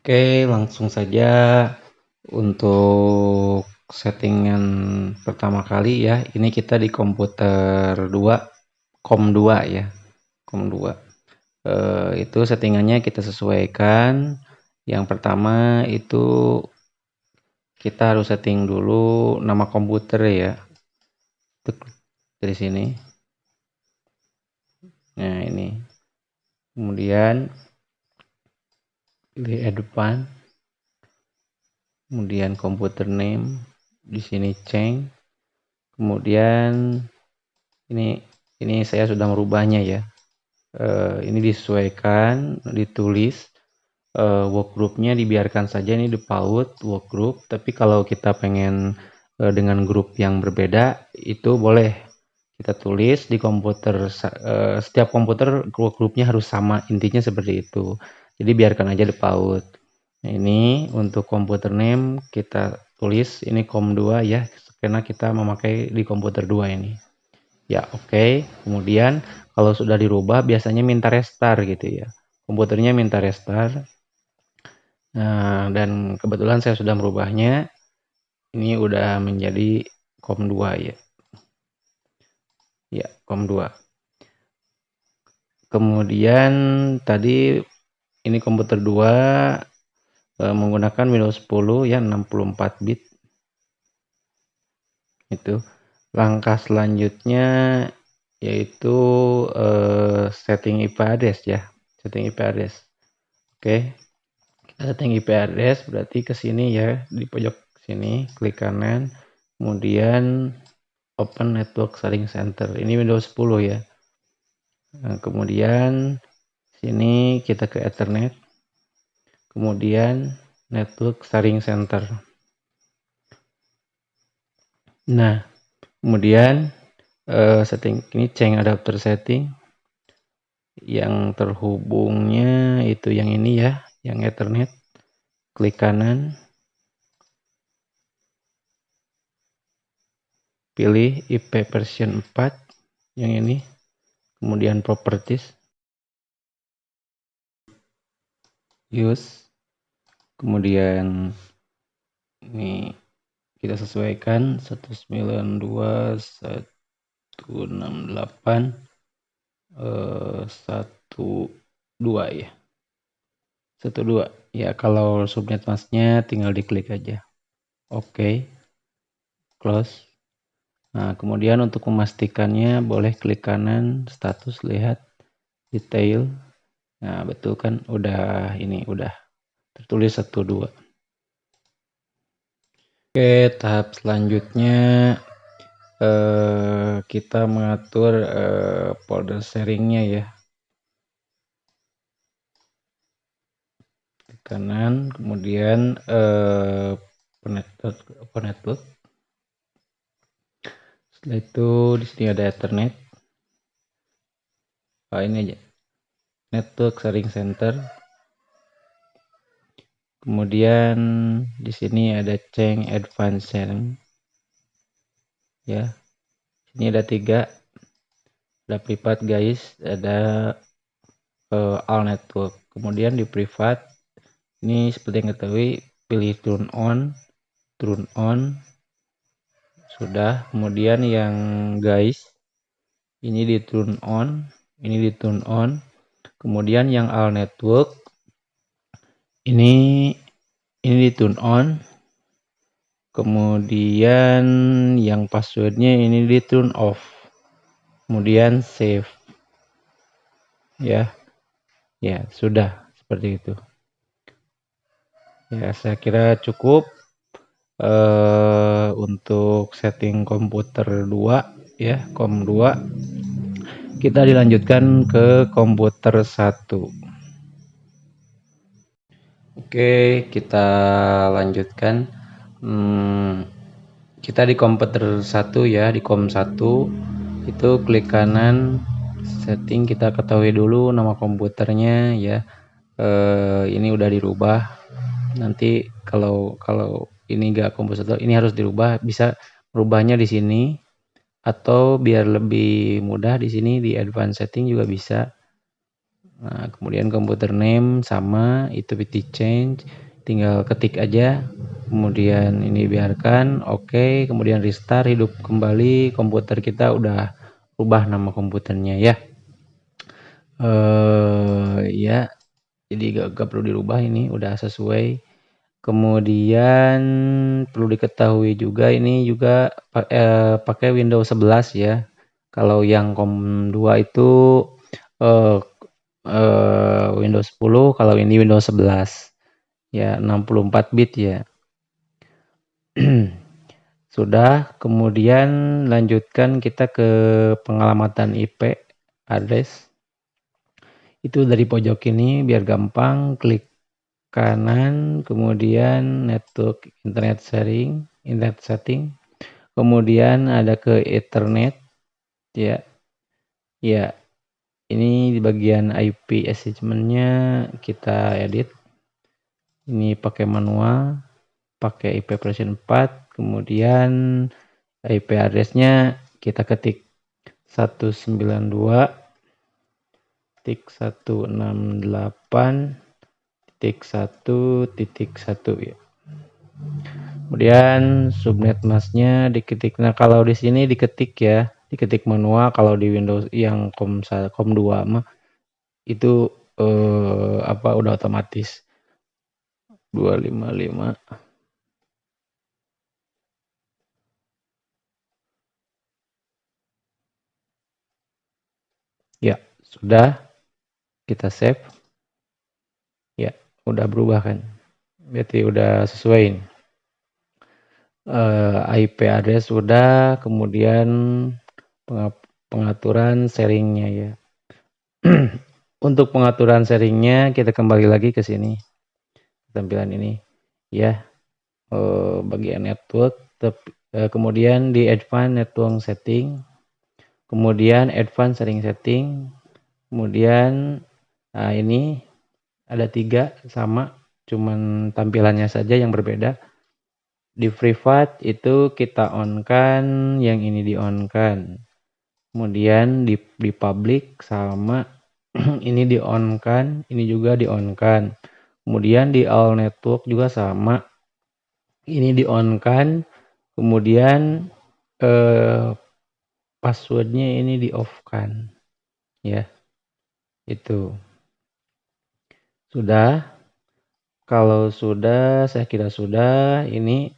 Oke, langsung saja untuk settingan pertama kali ya. Ini kita di komputer 2, COM 2 ya. COM 2. Itu settingannya kita sesuaikan. Yang pertama itu kita harus setting dulu nama komputer ya. Dari sini. Nah, ini. Kemudian pilih advance. Kemudian komputer name. Di sini change. Kemudian ini saya sudah merubahnya ya. Ini disesuaikan, ditulis. Workgroupnya dibiarkan saja ini default workgroup, tapi kalau kita pengen dengan grup yang berbeda itu boleh kita tulis di komputer. Setiap komputer workgroupnya harus sama, intinya seperti itu. Jadi biarkan aja default. Nah, ini untuk komputer name kita tulis ini COM2 ya, karena kita memakai di komputer 2 ini. Ya, oke. Kemudian kalau sudah dirubah biasanya minta restart gitu ya. Komputernya minta restart. Nah, dan kebetulan saya sudah merubahnya. Ini udah menjadi COM2 ya. Ya, COM2. Kemudian tadi ini komputer 2 menggunakan Windows 10 ya, 64 bit. Itu. Langkah selanjutnya yaitu setting IP address ya. Setting IP address. Oke. Setting IP address berarti ke sini ya, di pojok sini klik kanan, kemudian open network sharing center. Ini Windows 10 ya. Nah, kemudian sini kita ke Ethernet, kemudian network sharing center. Nah, kemudian setting ini change adapter setting, yang terhubungnya itu yang ini ya, yang Ethernet. Klik kanan, pilih IP version 4 yang ini, kemudian properties, use, kemudian ini kita sesuaikan 192.168 12 ya, 12 ya. Kalau subnet masknya tinggal diklik aja. Oke, close. Nah, kemudian untuk memastikannya boleh klik kanan, status, lihat detail. Nah, betul kan, udah tertulis 12. Oke, tahap selanjutnya kita mengatur folder sharingnya ya. Klik kanan, kemudian network. Setelah itu di sini ada Ethernet. Ini aja, network sharing center. Kemudian di sini ada change advanced sharing ya. Ini ada 3, ada private guys, ada all network. Kemudian di private ini seperti yang ketahui pilih turn on sudah. Kemudian yang guys ini di turn on, kemudian yang all network ini di turn on, kemudian yang passwordnya ini di turn off, kemudian save ya. Sudah seperti itu ya. Saya kira cukup untuk setting komputer 2 ya, COM 2. Kita dilanjutkan ke komputer 1. Oke, kita lanjutkan. Kita di komputer 1 ya, di COM 1 itu klik kanan setting. Kita ketahui dulu nama komputernya ya. Ini udah dirubah. Nanti kalau ini enggak komputer 1, ini harus dirubah. Bisa merubahnya di sini, atau biar lebih mudah di sini di advanced setting juga bisa. Nah, kemudian komputer name sama, itu PT change, tinggal ketik aja. Kemudian ini biarkan, oke, kemudian restart, hidup kembali, komputer kita udah ubah nama komputernya ya. Ya, jadi gak perlu dirubah, ini udah sesuai. Kemudian perlu diketahui juga ini juga pakai Windows 11 ya. Kalau yang COM 2 itu eh, Windows 10, kalau ini Windows 11 ya, 64 bit ya. Sudah, kemudian lanjutkan kita ke pengalamatan IP address. Itu dari pojok ini biar gampang, klik kanan, kemudian network internet setting, kemudian ada ke Ethernet ya. Ya, ini di bagian IP assignment-nya kita edit. Ini pakai manual, pakai IP version 4, kemudian IP address-nya kita ketik 192.168.1.1 ya. Kemudian subnet masknya diketik. Nah, kalau di sini diketik ya, diketik manual. Kalau di Windows yang COM 2 mah itu udah otomatis 255. Ya, sudah kita save. Ya, udah berubah kan? Berarti udah sesuai. IP address sudah, kemudian pengaturan sharingnya ya. Untuk pengaturan sharingnya kita kembali lagi ke sini, tampilan ini ya, bagian network, kemudian di advanced network setting, kemudian advanced sharing setting, kemudian ini ada 3 sama, cuman tampilannya saja yang berbeda. Di private itu kita on kan, yang ini di on kan. Kemudian di public sama ini di on kan, ini juga di on kan. Kemudian di all network juga sama, ini di on kan. Kemudian passwordnya ini di off kan ya. Itu sudah. Kalau sudah, saya kira sudah. Ini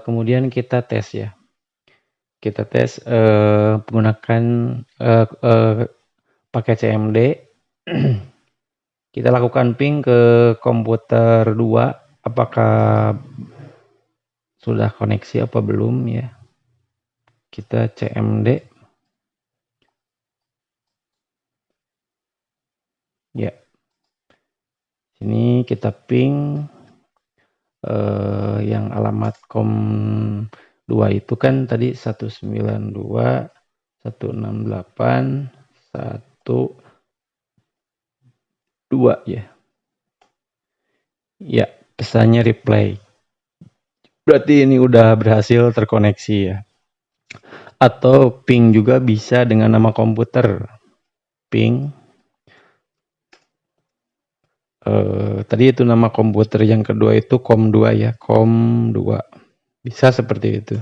kemudian kita tes ya. Kita tes menggunakan pakai CMD. Kita lakukan ping ke komputer 2. Apakah sudah koneksi apa belum ya. Kita CMD. Ya. Sini kita ping yang alamat COM 2 itu kan tadi 192.168.1.2 ya. Ya, pesannya reply. Berarti ini udah berhasil terkoneksi ya. Atau ping juga bisa dengan nama komputer. Ping. Tadi itu nama komputer yang kedua itu COM 2 ya. COM 2. Bisa seperti itu.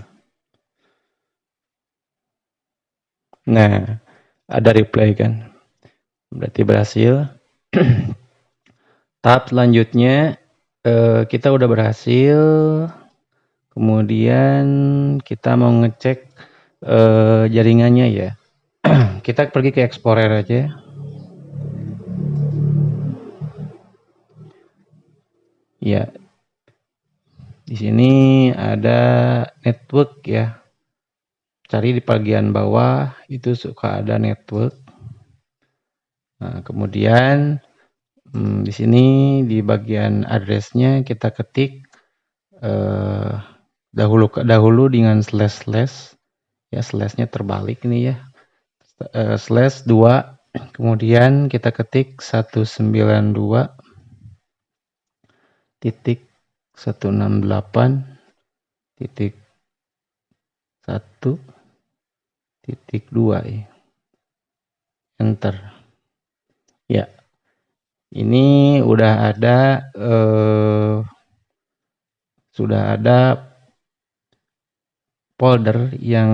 Nah, ada reply kan. Berarti berhasil. Tahap selanjutnya kita udah berhasil. Kemudian kita mau ngecek jaringannya ya. Kita pergi ke Explorer aja. Ya. Di sini ada network ya. Cari di bagian bawah itu suka ada network. Nah, kemudian di sini di bagian addressnya kita ketik dahulu dengan slash ya, slashnya terbalik ini ya, slash 2, kemudian kita ketik 192.168.1.2 ya. Enter. Ya, ini sudah ada folder yang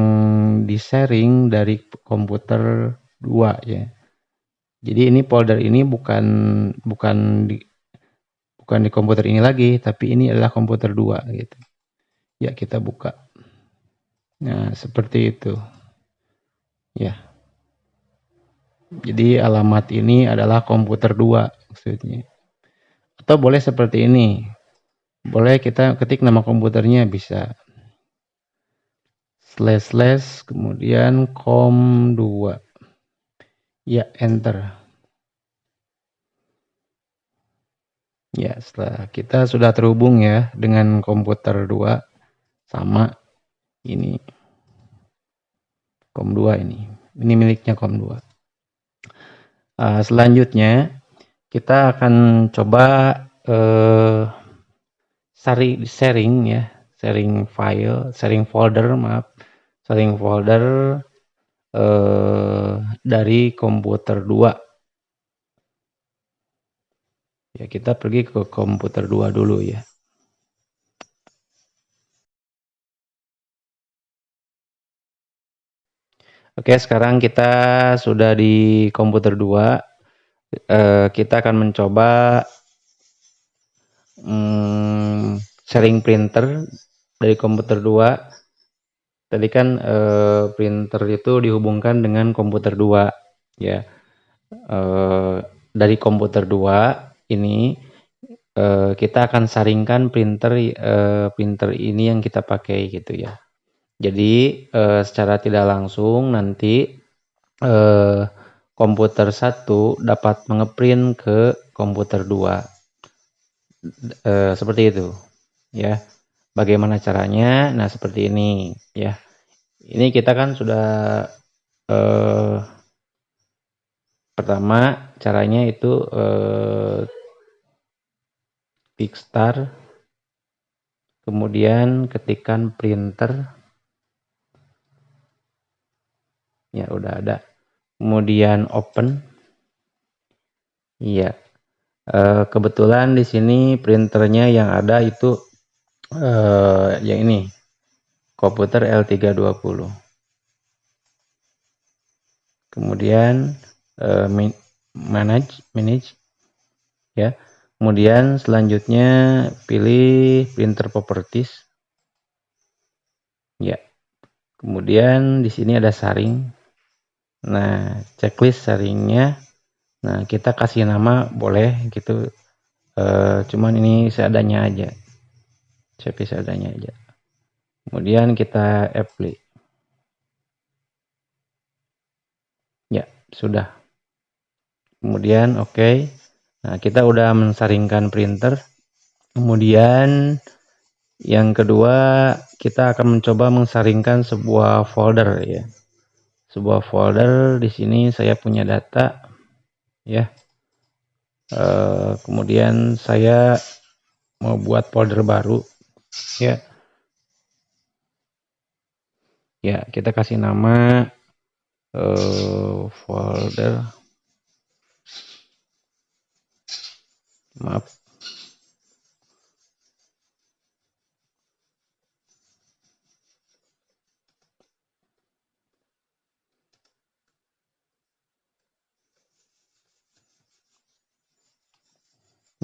di-sharing dari komputer 2 ya. Jadi ini folder ini bukan di komputer ini lagi, tapi ini adalah komputer 2 gitu. Ya, kita buka. Nah, seperti itu. Ya. Jadi alamat ini adalah komputer 2 maksudnya. Atau boleh seperti ini. Boleh kita ketik nama komputernya bisa / kemudian com2. Ya, enter. Ya, setelah kita sudah terhubung ya dengan komputer 2 sama ini com2 ini. Ini miliknya com2. Selanjutnya kita akan coba sharing ya, sharing file, sharing folder dari komputer 2. Ya, kita pergi ke komputer 2 dulu ya. Oke, sekarang kita sudah di komputer 2. Kita akan mencoba sharing printer dari komputer 2. Tadi kan printer itu dihubungkan dengan komputer 2 ya. Dari komputer 2 ini kita akan saringkan printer ini yang kita pakai gitu ya. Jadi secara tidak langsung nanti komputer 1 dapat mengeprint ke komputer 2. Seperti itu ya. Bagaimana caranya? Nah, seperti ini ya. Ini kita kan sudah pertama caranya itu klik start, kemudian ketikkan printer. Ya, udah ada. Kemudian open. Iya. Kebetulan di sini printernya yang ada itu yang ini. Komputer L320. Kemudian manage ya. Kemudian selanjutnya pilih printer properties. Ya. Kemudian di sini ada saring. Nah, checklist saringnya. Nah, kita kasih nama boleh gitu. Cuman ini seadanya aja. Copy seadanya aja. Kemudian kita apply. Ya, sudah. Kemudian oke. Nah, kita udah mensaringkan printer. Kemudian yang kedua, kita akan mencoba mensaringkan sebuah folder ya. Sebuah folder di sini saya punya data ya. Kemudian saya mau buat folder baru ya. Ya, kita kasih nama folder. Maaf.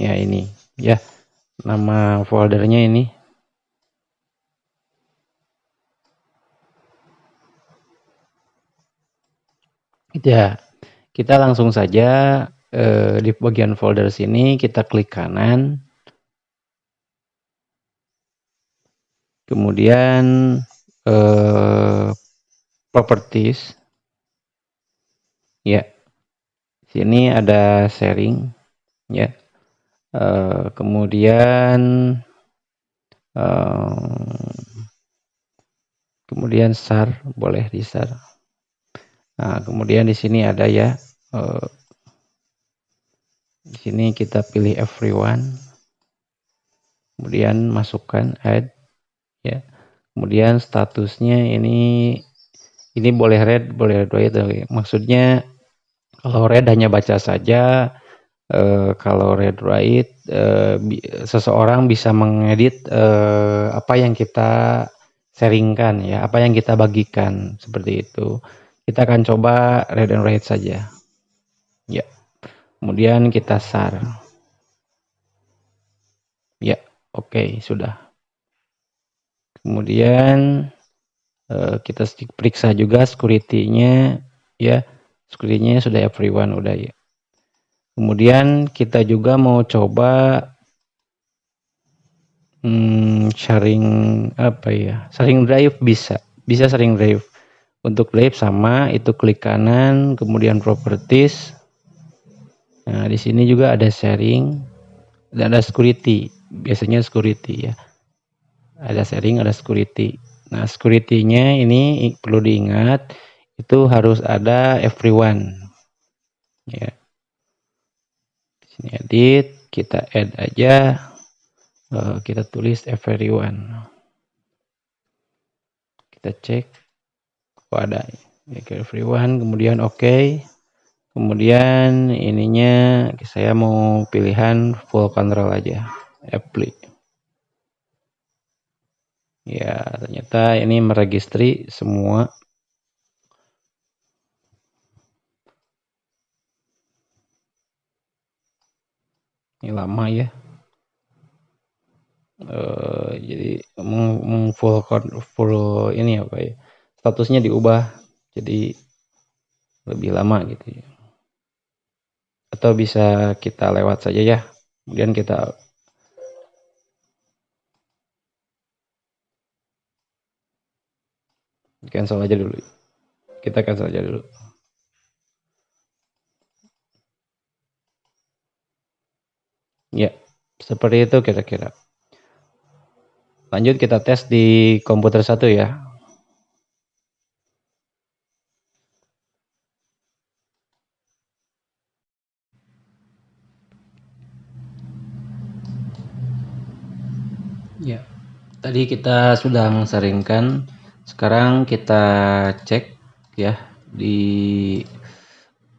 Ya, ini ya. Nama foldernya ini. Ya, kita langsung saja di bagian folder sini kita klik kanan. Kemudian properties. Ya. Sini ada sharing ya. Kemudian share, boleh di share. Nah, kemudian di sini ada ya. Di sini kita pilih everyone. Kemudian masukkan add ya. Kemudian statusnya ini boleh red, boleh white. Maksudnya Kalau read hanya baca saja, kalau read write, seseorang bisa mengedit apa yang kita sharingkan ya, apa yang kita bagikan, seperti itu. Kita akan coba read and write saja. Ya, kemudian kita share. Ya, oke, sudah. Kemudian kita periksa juga security-nya ya. Security-nya sudah everyone udah ya. Kemudian kita juga mau coba sharing apa ya? Sharing drive bisa. Bisa sharing drive. Untuk drive sama itu klik kanan, kemudian properties. Nah, di sini juga ada sharing dan ada security. Biasanya security ya. Ada sharing, ada security. Nah, security-nya ini perlu diingat itu harus ada everyone. Ya. Di sini edit, kita add aja, kita tulis everyone. Kita cek, oh ada everyone, kemudian oke. Kemudian ininya saya mau pilihan full control aja, apply. Ya, ternyata ini meregistri semua. Ini lama ya. Jadi full ini apa ya? Statusnya diubah jadi lebih lama gitu ya. Atau bisa kita lewat saja ya. Kemudian kita cancel aja dulu. Kita cancel aja dulu. Ya, seperti itu kira-kira. Lanjut kita tes di komputer 1 ya. Ya, tadi kita sudah mengeringkan. Sekarang kita cek ya di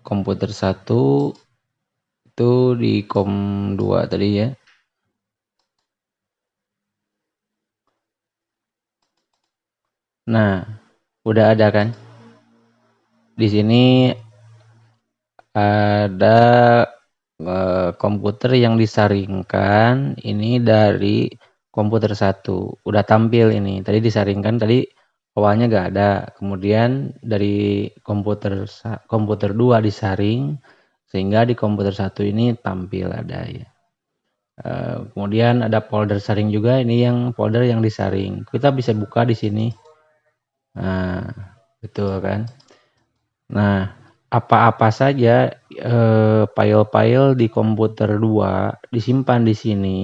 komputer 1 itu di kom 2 tadi ya. Nah, udah ada kan? Di sini ada komputer yang disaringkan ini dari komputer 1. Udah tampil ini. Tadi disaringkan tadi awalnya nggak ada. Kemudian dari komputer 2 disaring sehingga di komputer 1 ini tampil ada ya. Kemudian ada folder saring juga, ini yang folder yang disaring. Kita bisa buka di sini. Nah, betul kan? Nah, apa-apa saja file-file di komputer 2 disimpan di sini.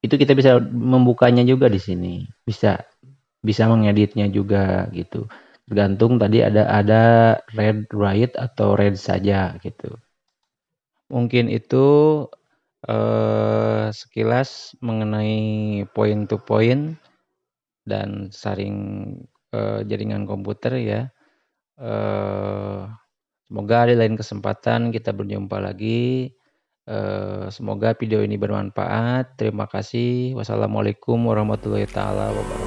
Itu kita bisa membukanya juga di sini. Bisa mengeditnya juga gitu. Tergantung tadi ada read write atau read saja gitu. Mungkin itu sekilas mengenai point to point dan saring jaringan komputer ya. Semoga di lain kesempatan kita berjumpa lagi. Semoga video ini bermanfaat. Terima kasih. Wassalamualaikum warahmatullahi taala wabarakatuh.